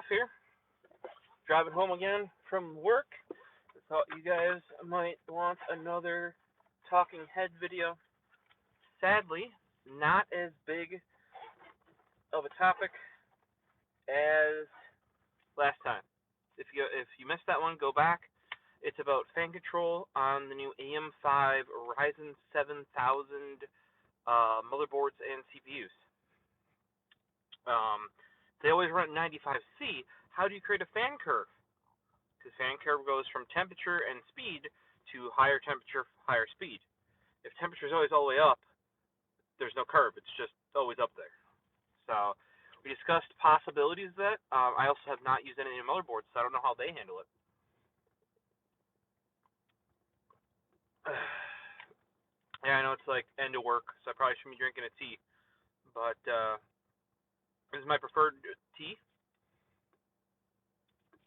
here, driving home again from work. I thought you guys might want another talking head video. Sadly, not as big of a topic as last time. If you missed that one, go back. It's about fan control on the new AM5 Ryzen 7000 motherboards and CPUs. They always run at 95C. How do you create a fan curve? Because fan curve goes from temperature and speed to higher temperature, higher speed. If temperature is always all the way up, there's no curve. It's just always up there. So we discussed possibilities of that. I also have not used any motherboards, so I don't know how they handle it. Yeah, I know it's like end of work, so I probably shouldn't be drinking a tea. But this is my preferred tea.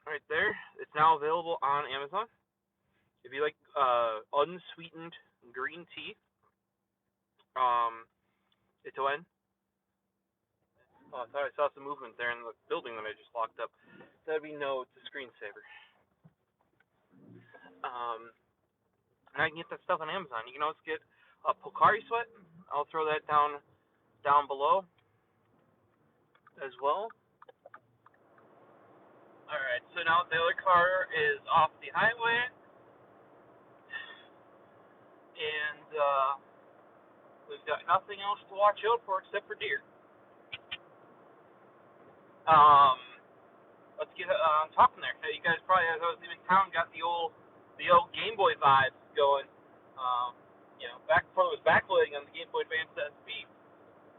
Right there. It's now available on Amazon. If you like unsweetened green tea, it's ON. Oh, I thought I saw some movement there in the building that I just locked up. That'd be no, it's a screensaver. And I can get that stuff on Amazon. You can also get Pocari Sweat. I'll throw that down below as well. Alright, so now the other car is off the highway. And we've got nothing else to watch out for except for deer. Let's get talking there. You guys probably, as I was leaving town, got the old Game Boy vibes going. Back before it was backloading on the Game Boy Advance SP.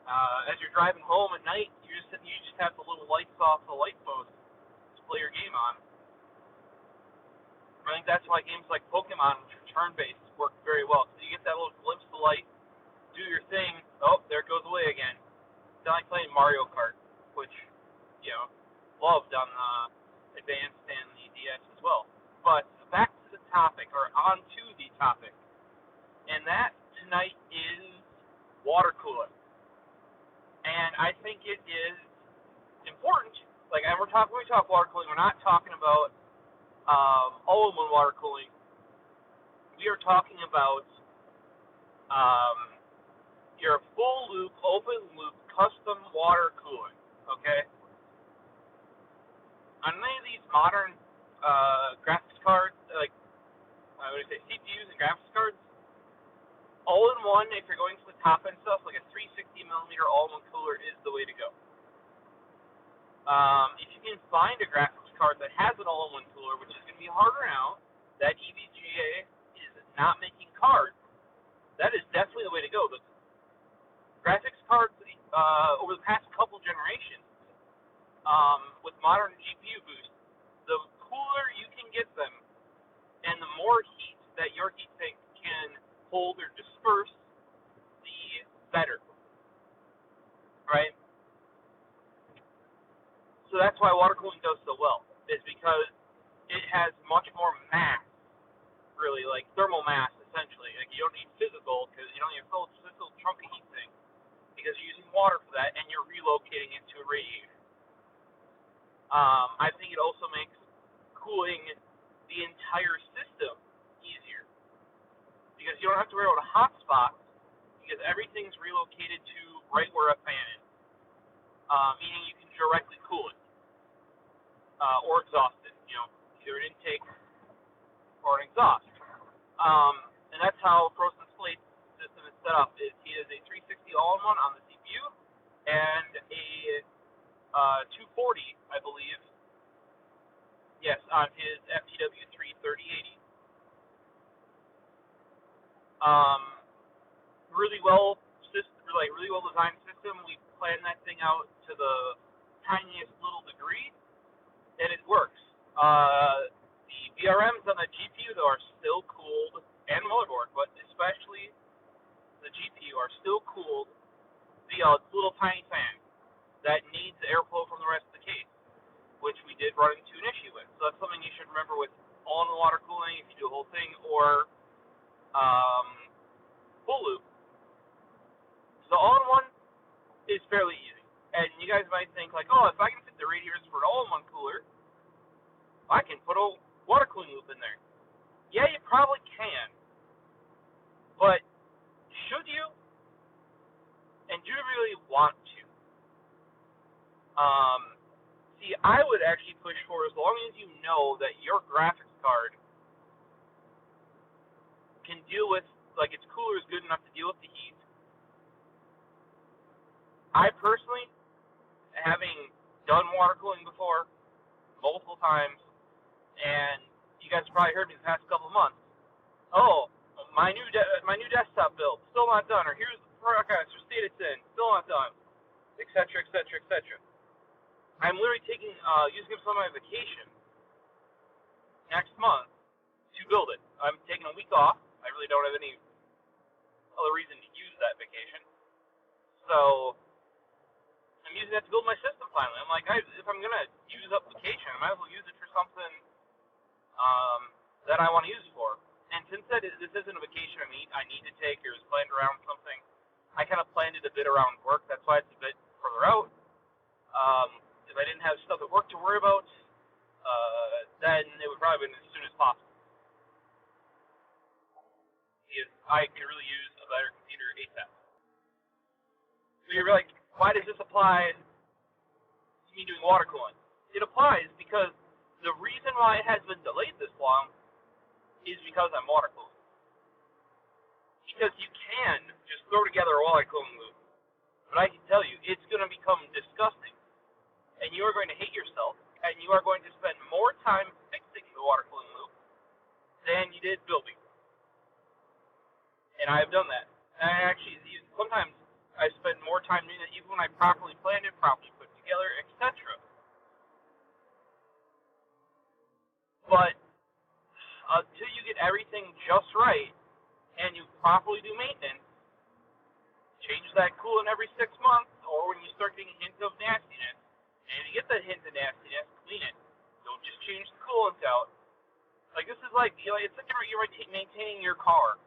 As you're driving home at night, you just have the little lights off the light post to play your game on. I think that's why games like Pokemon, which are turn-based, work very well. So you get that little glimpse of light, do your thing. Oh, there it goes away again. It's not like playing Mario Kart, which loved on the Advanced and the DS as well. But back to the topic, or on to the topic, and that tonight is water cooling. And I think it is important. Like, and when we talk water cooling, we're not talking about all-in-one water cooling. We are talking about your full loop, open loop, custom water cooling. Okay. On many of these modern graphics cards, like I would say CPUs and graphics cards, all-in-one, if you're going to the top-end stuff, like a 360mm all-in-one cooler is the way to go. If you can find a graphics card that has an all-in-one cooler, which is going to be harder now, that EVGA is not making cards, that is definitely the way to go. The graphics cards, over the past couple generations, with modern GPU boosts, the cooler you can get them, and the more heat that your heat sink can hold or disperse, the better. Right? So that's why water cooling does so well, is because it has much more mass, really, like thermal mass, essentially. Like, you don't need physical, because you don't need a physical chunk of heat sink, because you're using water for that, and you're relocating it to a radiator. I think it also makes cooling the entire system easier, because you don't have to worry about a hot spot, because everything's relocated to right where a fan is, meaning you can directly cool it, or exhaust it, either an intake or an exhaust. And that's how Frozen Slate's system is set up. He has a 360 all-in-one on the CPU, and a 240, I believe, yes, on his FTW3 3080. Really well designed system. We planned that thing out to the tiniest little degree, and it works. The VRMs on the GPU, though, are still cooled, and motherboard, but especially the GPU, are still cooled via a little tiny fan that needs airflow from the rest of the case, which we did run into an issue with. So that's something you should remember with all-in water cooling, if you do a whole thing, or full loop. So all-in-one is fairly easy. And you guys might think, like, oh, if I can fit the radiators for an all-in-one cooler, See, I would actually push for, as long as you know that your graphics card can deal with, like, its cooler is good enough to deal with the heat. I personally, having done water cooling before, multiple times, and you guys have probably heard me the past couple of months. Oh, my new desktop build, still not done, or here's the forecast or state it's in, still not done, etc., etc., etc. I'm literally using up some of my vacation next month to build it. I'm taking a week off. I really don't have any other reason to use that vacation. So I'm using that to build my system finally. I'm like, if I'm going to use up vacation, I might as well use it for something that I want to use it for. And since this isn't a vacation I need to take, or is planned around something, I kind of planned it a bit around work. That's why it's a bit further out. If I didn't have stuff at work to worry about, then it would probably have been as soon as possible. Because I could really use a better computer ASAP. So you're like, why does this apply to me doing water cooling? It applies because the reason why it has been delayed this long is because I'm water cooling. Because you can just throw together a water cooling loop, but I can tell you, it's going to become disgusting, and you are going to hate yourself, and you are going to spend more time fixing the water cooling loop than you did building. And I have done that. And I actually, sometimes I spend more time doing it even when I properly planned it, properly put together, etc. But until you get everything just right and you properly do maintenance, change that coolant every 6 months, or when you start getting hints of nastiness, and if you get that hint of nastiness, clean it. Don't just change the coolant out. Like, this is like, it's like you're maintaining your car.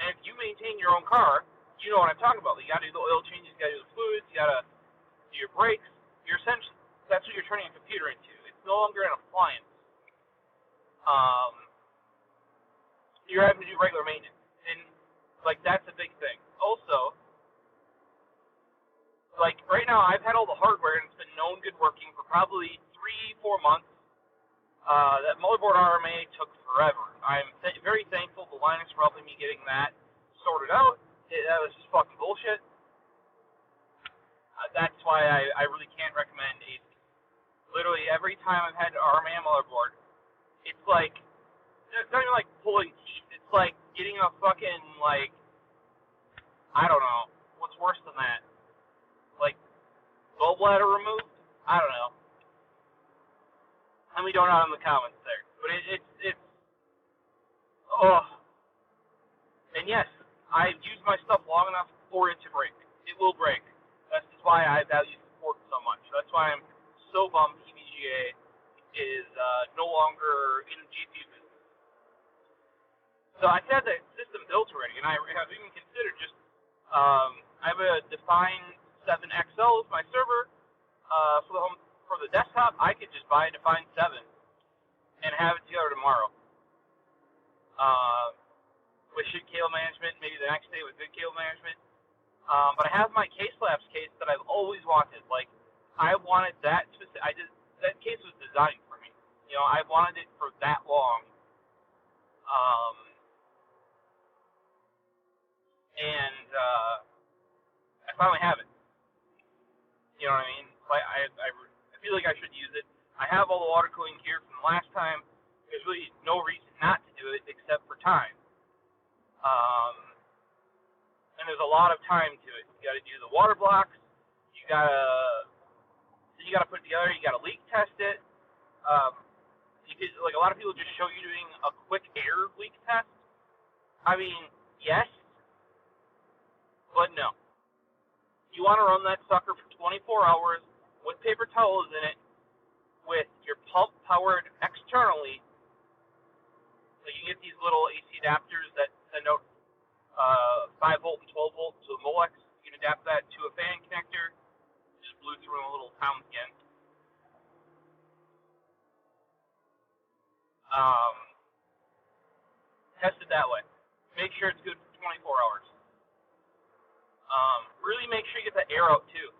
And if you maintain your own car, you know what I'm talking about. You gotta do the oil changes, you gotta do the fluids, you gotta do your brakes. You're essentially, that's what you're turning a computer into. It's no longer an appliance. You're having to do regular maintenance. And, like, that's a big thing. Also, like, right now, I've had all the hardware, and it's been known good working for probably 3-4 months. That motherboard RMA took forever. I'm very thankful to Linux for helping me getting that sorted out. That was just fucking bullshit. That's why I really can't recommend AC. Literally, every time I've had an RMA motherboard, it's like, it's not even like pulling teeth. It's like getting a fucking, like, I don't know. What's worse than that? Like, gallbladder removed? I don't know. Let me know down in the comments there. But it's oh. And yes, I've used my stuff long enough for it to break. It will break. That's why I value support so much. That's why I'm so bummed EVGA is no longer in the GPU business. So I had that system built already, and I have even considered just, I have a Define 7XL as my server for the desktop. I could just buy a Define 7 and have it together tomorrow. With shit cable management, maybe the next day with good cable management. But I have my K-Slabs case that I've always wanted. Like, I wanted that specific. That case was designed for me. You know, I wanted it for that long. And I finally have it. You know what I mean? I feel like I should use it. I have all the water cooling gear from the last time. There's really no reason not to do it except for time. And there's a lot of time to it. You got to do the water blocks. You got to put it together. You got to leak test it. Like, a lot of people just show you doing a quick air leak test. I mean, yes, but no. You want to run that sucker for 24 hours with paper towels in it, with your pump powered externally. So you can get these little AC adapters that send out 5 volt and 12 volt to a Molex. You can adapt that to a fan connector. Just blew through a little town again. Test it that way. Make sure it's good for 24 hours. Really make sure you get the air out too.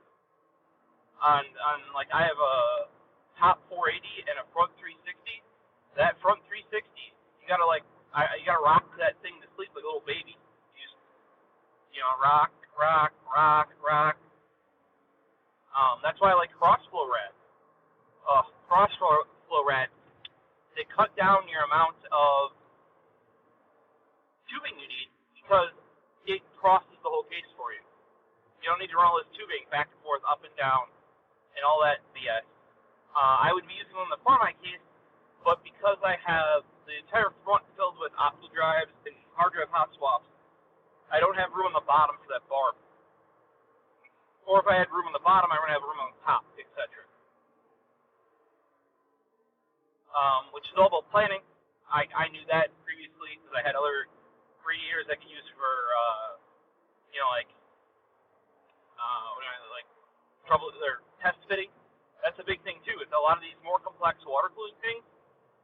on like I have a top 480 and a front 360. That front 360, you gotta you gotta rock that thing to sleep like a little baby. You just, rock, rock, rock, rock. That's why I like crossflow rads. Crossflow rads, they cut down your amount of tubing you need because it crosses the whole case for you. You don't need to run all this tubing back and forth, up and down, and all that BS. I would be using them in the front of my case, but because I have the entire front filled with optical drives and hard drive hot swaps, I don't have room on the bottom for that barb. Or if I had room on the bottom, I would have room on the top, etc. Which is all about planning. I knew that previously because I had other radiators I could use for, trouble or test fitting. That's a big thing too. It's a lot of these more complex water cooling things.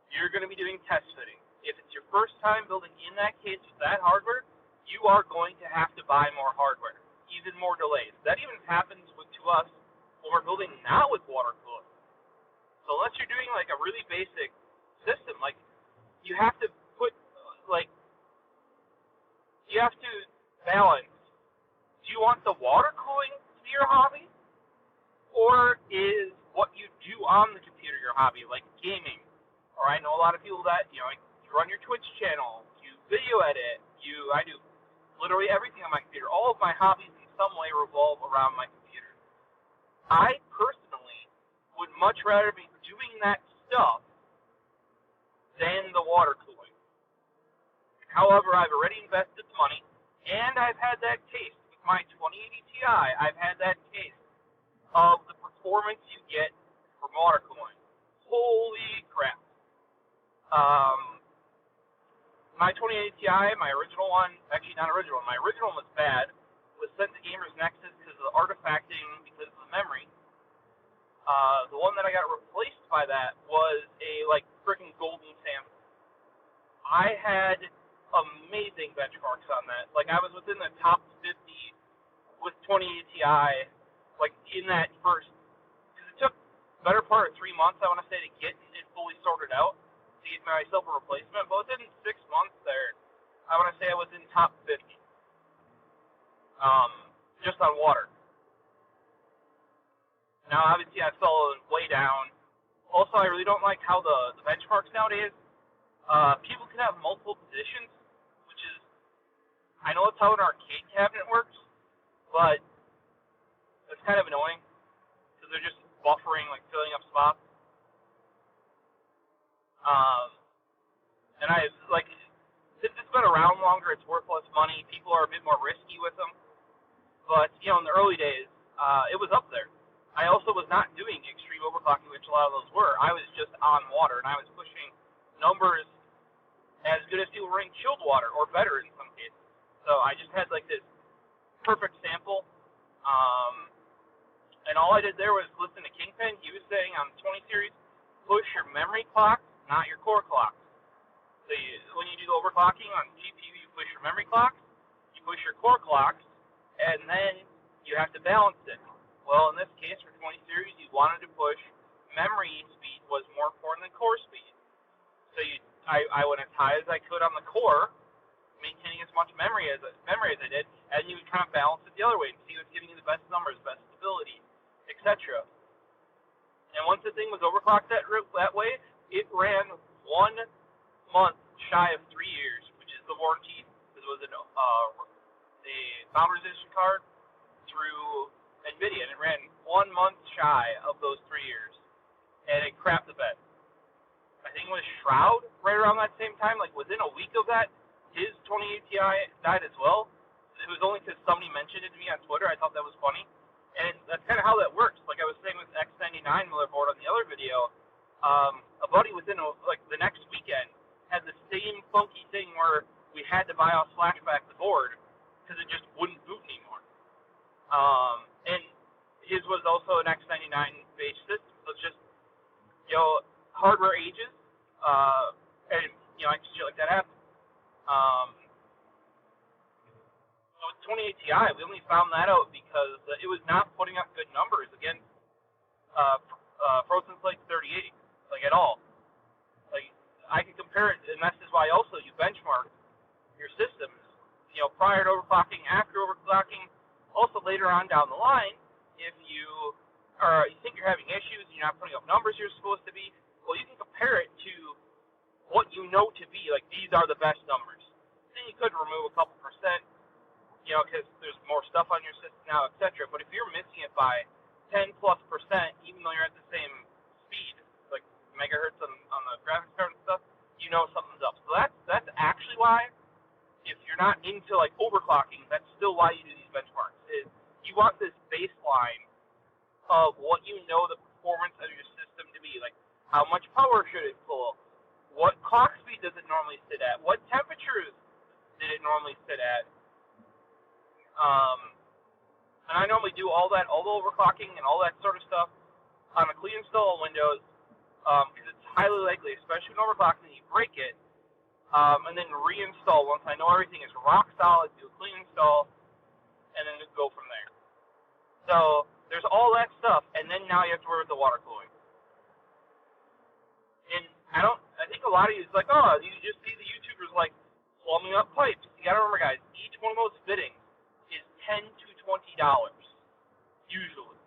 You're going to be doing test fitting. If it's your first time building in that case with that hardware, you are going to have to buy more hardware, even more delays. That even happens to us when we're building now with water cooling. So unless you're doing like a really basic system, like you have to put you have to balance. Do you want the water cooling to be your hobby? Or is what you do on the computer your hobby, like gaming? Or I know a lot of people that, you run your Twitch channel, you video edit, I do literally everything on my computer. All of my hobbies in some way revolve around my computer. I personally would much rather be doing that stuff than the water cooling. However, I've already invested the money, and I've had that taste. With my 2080 Ti, I've had that taste of the performance you get from water cooling. Holy crap. My 2080 Ti, my original one, actually not original, my original one was bad, was sent to Gamers Nexus because of the artifacting, because of the memory. The one that I got replaced by that was a, freaking golden sample. I had amazing benchmarks on that. I was within the top 50 with 2080 Ti, in that first, because it took the better part of 3 months, I want to say, to get it fully sorted out, to get myself a replacement, but within 6 months there, I want to say I was in top 50, just on water. Now, obviously, I fell way down. Also, I really don't like how the benchmarks nowadays, people can have multiple positions, which is, I know it's how an arcade cabinet works, but it's kind of annoying, because they're just buffering, filling up spots. And since it's been around longer, it's worth less money. People are a bit more risky with them. But, in the early days, it was up there. I also was not doing extreme overclocking, which a lot of those were. I was just on water, and I was pushing numbers as good as people running chilled water, or better in some cases. So I just had, this perfect sample. And all I did there was listen to Kingpin. He was saying on the 20 series, push your memory clocks, not your core clocks. So when you do the overclocking on GPU, you push your memory clocks, you push your core clocks, and then you have to balance it. Well, in this case, for 20 series, you wanted to push memory speed was more important than core speed. So I went as high as I could on the core, maintaining as much memory as I did, and you would kind of balance it the other way and see what's giving you the best numbers, best stability, etc. And once the thing was overclocked that way, it ran 1 month shy of 3 years, which is the warranty. This was a Founders Edition card through NVIDIA, and it ran 1 month shy of those 3 years, and it crapped the bed. I think it was Shroud right around that same time, within a week of that, his 2080 Ti died as well. It was only because somebody mentioned it to me on Twitter. I thought that was funny. And that's kind of how that works. Like I was saying with X99 motherboard on the other video, a buddy within the next weekend had the same funky thing where we had to buy off Flashback the board because it just wouldn't boot anymore. And his was also an X99 based system. So it's just, hardware ages, and, shit like that happens. With 2080 Ti, we only found that out because it was not putting up good numbers. Again, frozen flake 38, like at all. Like I can compare it, and this is why also you benchmark your systems, prior to overclocking, after overclocking, also later on down the line, if you think you're having issues, you're not putting up numbers you're supposed to be, well, you can compare it to what you know to be, like these are the best numbers. Then you could remove a couple percent, because there's more stuff on your system now, etc. But if you're missing it by 10+%, even though you're at the same speed, like megahertz on the graphics card and stuff, something's up. So that's actually why, if you're not into like overclocking, that's still why you do these benchmarks. Is you want this baseline of what the performance of your system to be. Like how much power should it pull? What clock speed does it normally sit at? What temperatures did it normally sit at? And I normally do all the overclocking and all that sort of stuff on a clean install of Windows, because it's highly likely, especially when overclocking, you break it, and then reinstall once I know everything is rock solid, do a clean install, and then just go from there. So there's all that stuff, and then now you have to worry with the water cooling. And I think a lot of you is like, oh, you just see the YouTubers like plumbing up pipes. You gotta remember, guys, each one of those fittings is $10 to $20 usually.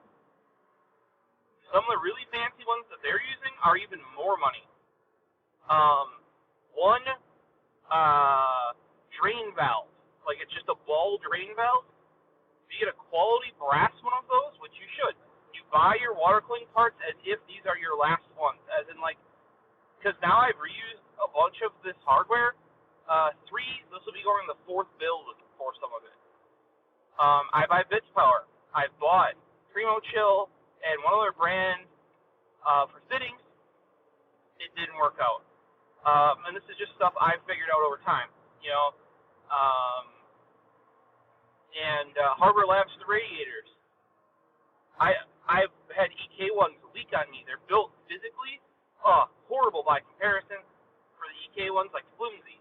Some of the really fancy ones that they're using are even more money. One drain valve, like it's just a ball drain valve. If you get a quality brass one of those, which you should, you buy your water cooling parts as if these are your last ones, as in like, because now I've reused a bunch of this hardware. This will be going the 4th build for some of it. I buy Bitspower. I've bought Primo Chill and one other brand for fittings. It didn't work out. And this is just stuff I've figured out over time, and Harbor Labs, the radiators. I've had EK ones leak on me. They're built physically, horrible by comparison. For the EK ones, like flimsy.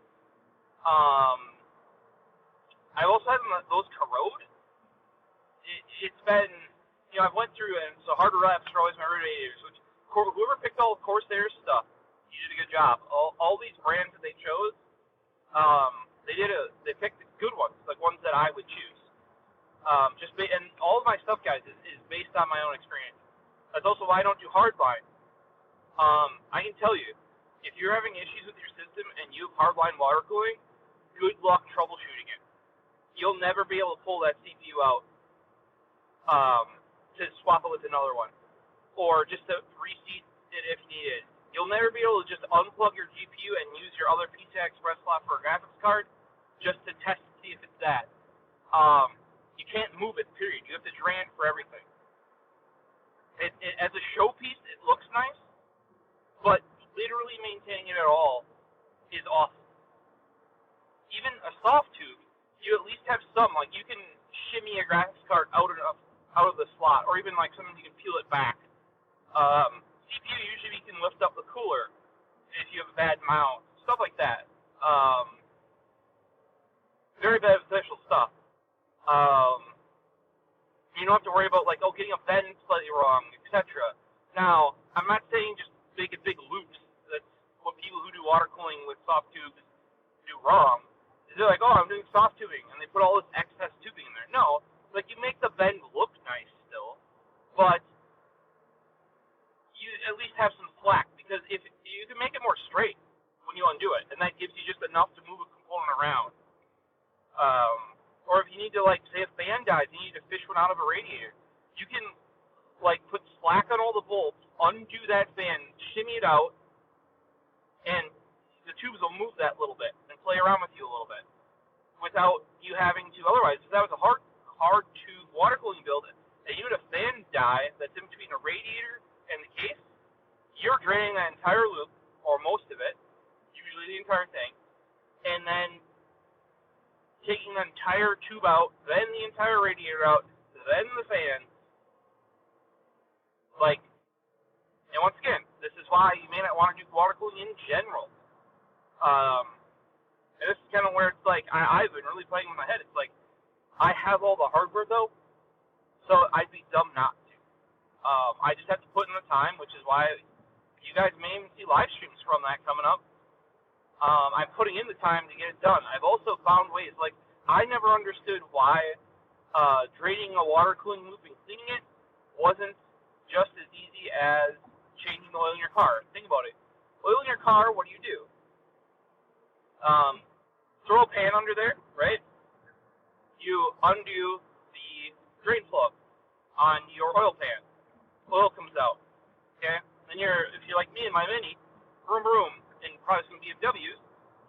I've also had those corrode. It's been, I've went through, and so Harbor Labs are always my radiators, which whoever picked all Corsair stuff, you did a good job. All these brands that they chose, they picked good ones, like ones that I would choose. And all of my stuff, guys, is based on my own experience. That's also why I don't do hardline. I can tell you, if you're having issues with your system and you have hardline water cooling, good luck troubleshooting it. You'll never be able to pull that CPU out to swap it with another one, or just to reseat it if needed. You'll never be able to just unplug your GPU and use your other PCI Express slot for a graphics card just to test to see if it's that. You can't move it, period. You have to drain it for everything. As a showpiece, it looks nice, but literally maintaining it at all is awful. Even a soft tube, you at least have some, like you can shimmy a graphics card out of the slot, or even like sometimes you can peel it back. CPU, usually you can lift up the cooler if you have a bad mount, stuff like that. Very beneficial stuff. You don't have to worry about getting a vent slightly wrong, etc. Now, I'm not saying just make big loops. That's what people who do water cooling with soft tubes do wrong. They're like, oh, I'm doing soft tubing, and they put all this excess tubing in there. No, you make the vent look nice still, but you at least have some slack, because if you can make it more straight when you undo it, and that gives you just enough to move a component around. Or if you need to, say a fan dies, you need to fish one out of a radiator, you can, put slack on all the bolts, undo that fan, shimmy it out, and the tubes will move that little bit and play around with you a little bit without you having to. Otherwise, if that was a hard tube water cooling build, and you had a fan die that's in between a radiator and the case, you're draining that entire loop, or most of it, usually the entire thing, and then taking the entire tube out, then the entire radiator out, then the fan. And once again, this is why you may not want to do water cooling in general. And this is kind of where it's I've been really playing with my head. It's I have all the hardware though, so I'd be dumb not to. I just have to put in time, which is why you guys may even see live streams from that coming up. I'm putting in the time to get it done. I've also found ways, like, I never understood why draining a water cooling loop and cleaning it wasn't just as easy as changing the oil in your car. Think about it. Oil in your car, what do? Throw a pan under there, right? You undo the drain plug on your oil pan. Oil comes out, okay? Then if you're like me and my Mini, vroom vroom, and probably some BMWs,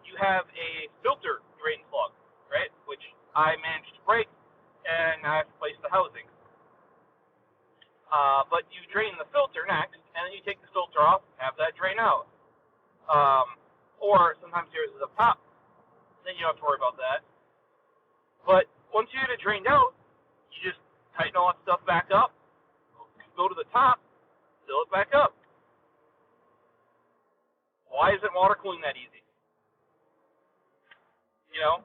you have a filter drain plug, right? Which I managed to break, and I have to place the housing. But you drain the filter next, and then you take the filter off, have that drain out. Or sometimes yours is up top, then you don't have to worry about that. But once you get it drained out, you just tighten all that stuff back up, go to the top, fill it back up. Why isn't water cooling that easy? You know?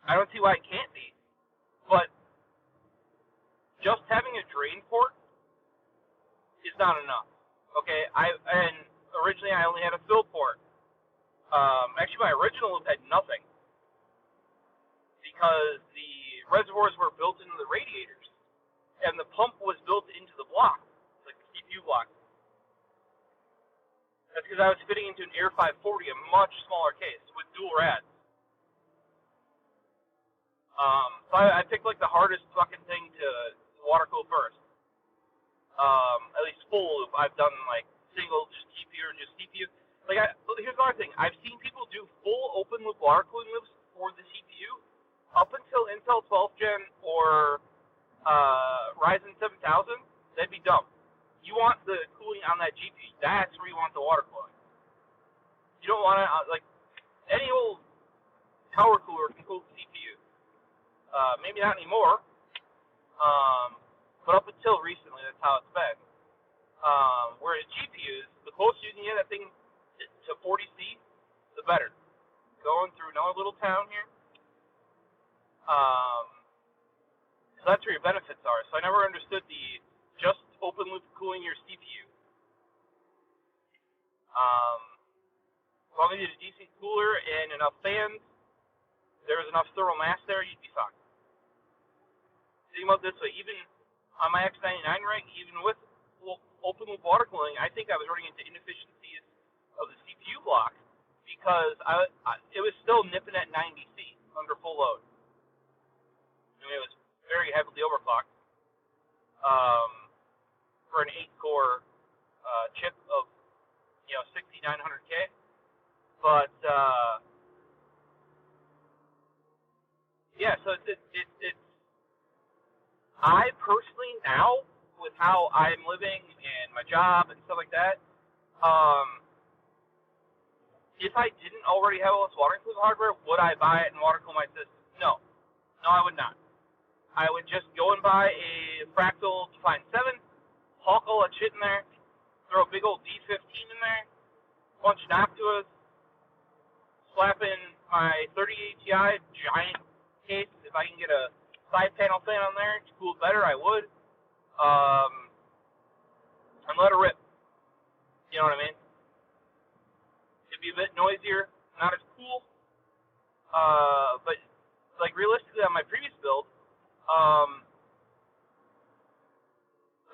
I don't see why it can't be. But just having a drain port is not enough. Okay? And originally I only had a fill port. Actually, my original loop had nothing because the reservoirs were built into the radiators, and the pump was built into the block, like the CPU block. That's because I was fitting into an Air 540, a much smaller case with dual rads. So I picked like the hardest fucking thing to water cool first. At least full loop. I've done like single, just GPU or just CPU. Like, here's another thing. I've seen people do full open loop water cooling loops for the CPU up until Intel 12th Gen or Ryzen 7000. That'd be dumb. You want the cooling on that GPU. That's where you want the water cooling. You don't want to, like, any old power cooler can cool the CPU. Maybe not anymore. But up until recently, that's how it's been. Whereas GPUs, the closer you can get that thing to 40C, the better. Going through another little town here. So that's where your benefits are. So I never understood the just open loop cooling your CPU. As long as you had a decent cooler and enough fans, there was enough thermal mass there, you'd be fine. Think about this way, even on my X99 rig, even with open loop water cooling, I think I was running into inefficiencies of the CPU block because it was still nipping at 90C under full load. I mean, it was very heavily overclocked for an 8-core chip of 6900K. But yeah, so it's I personally now, with how I'm living and my job and stuff like that, if I didn't already have all this water cooling hardware, would I buy it and water cool my system? No, I would not. I would just go and buy a Fractal Define 7, hulk all that shit in there, throw a big old D15 in there, bunch of Noctuas, slap in my 3080 Ti giant case. If I can get a side panel fan on there to cool better, I would. And let it rip. You know what I mean? It'd be a bit noisier, not as cool. But like realistically on my previous build,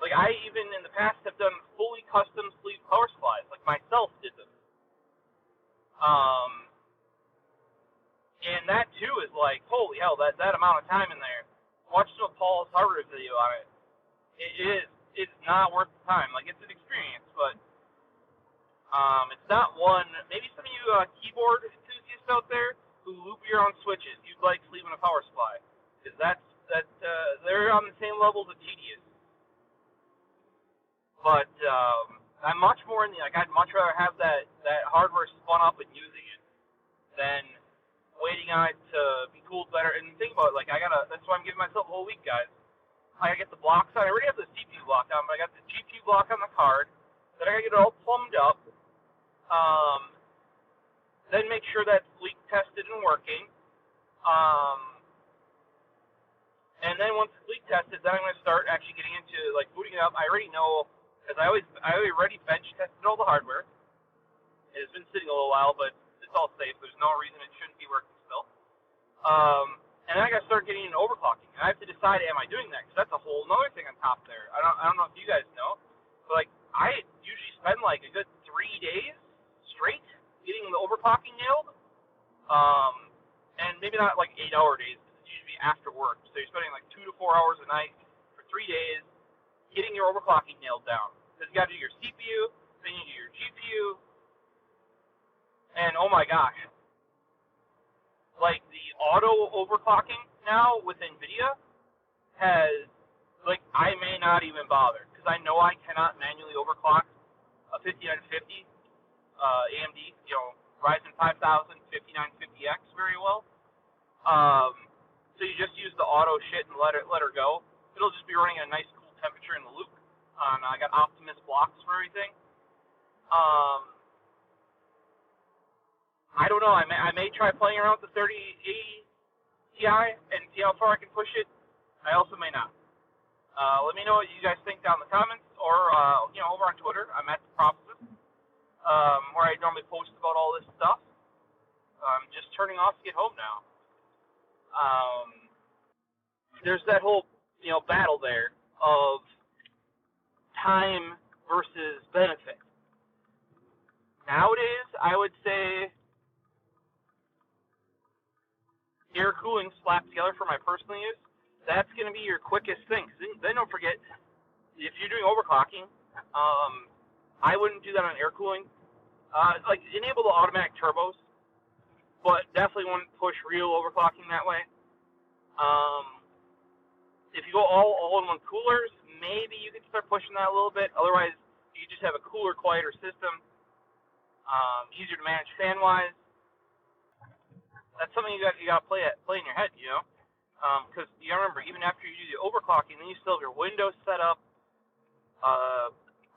like I even in the past have done fully custom sleeve power supplies, like myself did them. And that too is like, holy hell, that amount of time in there. Watch some of Paul's hardware video on it. It's not worth the time. Like, it's an experience, but it's not one. Maybe some of you keyboard enthusiasts out there who loop your own switches, you'd like sleeving a power supply, because they're on the same levels of tedious. But I'm much more in the I'd much rather have that hardware spun up and using it than waiting on it to be cooled better. And think about it, that's why I'm giving myself a whole week, guys. I gotta get the blocks on. I already have the CPU block down, but I got the GPU block on the card. Then I gotta get it all plumbed up. Then make sure that's leak tested and working. And then once it's leak tested, then I'm going to start actually getting into like booting it up. I already know, because I already bench tested all the hardware. It's been sitting a little while, but it's all safe. There's no reason it shouldn't be working still. And then I got to start getting into overclocking. And I have to decide, am I doing that? Because that's a whole other thing on top there. I don't know if you guys know, but like I usually spend like a good 3 days straight getting the overclocking nailed. And maybe not like 8-hour days. It's usually after work. So you're spending like 2 to 4 hours a night for 3 days getting your overclocking nailed down. Because you got to do your CPU, then you do your GPU, and oh my gosh, like the auto overclocking now with NVIDIA has, like, I may not even bother because I know I cannot manually overclock a 5950 AMD, Ryzen 5000 5950X very well. So you just use the auto shit and let her go. It'll just be running at a nice cool temperature in the loop. I got Optimus blocks for everything. I don't know. I may try playing around with the 3080 Ti and see how far I can push it. I also may not. Let me know what you guys think down in the comments, or over on Twitter. I'm at TheProfosist, where I normally post about all this stuff. I'm just turning off to get home now. There's that whole battle there of time versus benefit. Nowadays, I would say air cooling slapped together for my personal use, that's going to be your quickest thing. Then don't forget, if you're doing overclocking, I wouldn't do that on air cooling. Like, enable the automatic turbos, but definitely wouldn't push real overclocking that way. If you go all-in-one coolers, maybe you could start pushing that a little bit. Otherwise, you just have a cooler, quieter system. Easier to manage fan-wise. That's something you got to play in your head, because you remember, even after you do the overclocking, then you still have your Windows set up.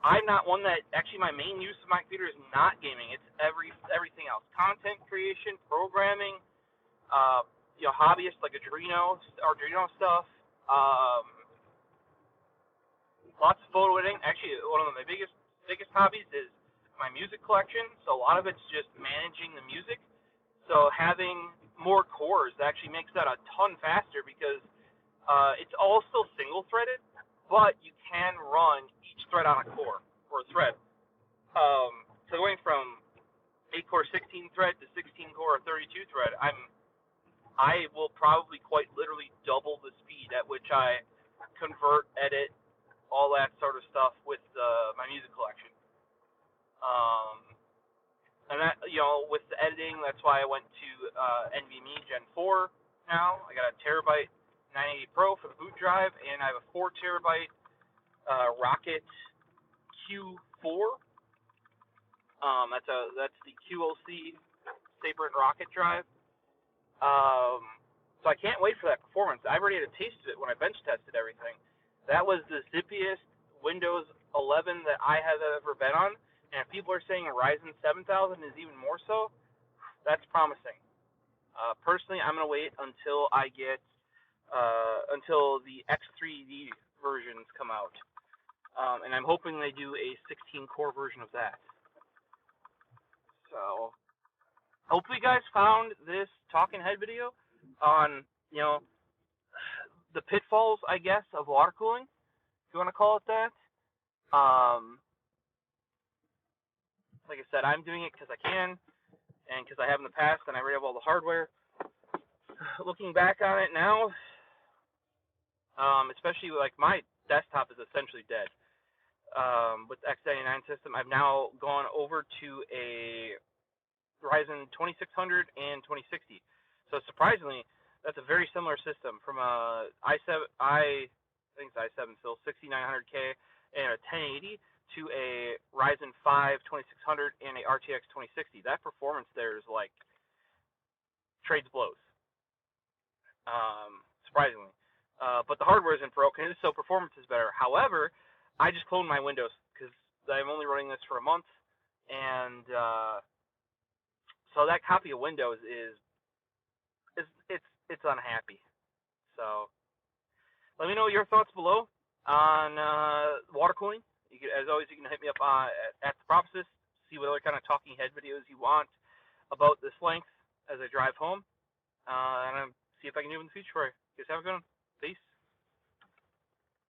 I'm not one that, actually my main use of my computer is not gaming. It's everything else. Content creation, programming, hobbyists like Arduino stuff. Lots of photo editing. Actually, one of my biggest hobbies is my music collection. So a lot of it's just managing the music. So having more cores actually makes that a ton faster because it's all still single-threaded, but you can run each thread on a core or a thread. So going from 8-core 16-thread to 16-core 32-thread, I will probably quite literally double the speed at which I convert, edit, all that sort of stuff with my music collection. And that, with the editing, that's why I went to NVMe Gen 4 now. I got a terabyte 980 Pro for the boot drive, and I have a 4 terabyte Rocket Q4. That's the QLC Sabrent Rocket drive. So I can't wait for that performance. I've already had a taste of it when I bench tested everything. That was the zippiest Windows 11 that I have ever been on. And if people are saying a Ryzen 7000 is even more so, that's promising. Personally, I'm going to wait until I get until the X3D versions come out. And I'm hoping they do a 16-core version of that. So, hopefully you guys found this talking head video on, the pitfalls, I guess, of water cooling, if you want to call it that. Like I said, I'm doing it because I can, and because I have in the past, and I already have all the hardware. Looking back on it now, especially like my desktop is essentially dead. With the X99 system, I've now gone over to a Ryzen 2600 and 2060. So surprisingly, that's a very similar system from a i7, I think it's i7 still, 6900K and a 1080 to a Ryzen 5 2600 and a RTX 2060. That performance there is like trades blows. Surprisingly. But the hardware isn't broken, so performance is better. However, I just cloned my Windows because I'm only running this for a month, and so that copy of Windows is unhappy. So Let me know your thoughts below on water cooling. As always, you can hit me up at TheProfosist, see what other kind of talking head videos you want about this length as I drive home, and see if I can do it in the future for you. Guys, have a good one. Peace.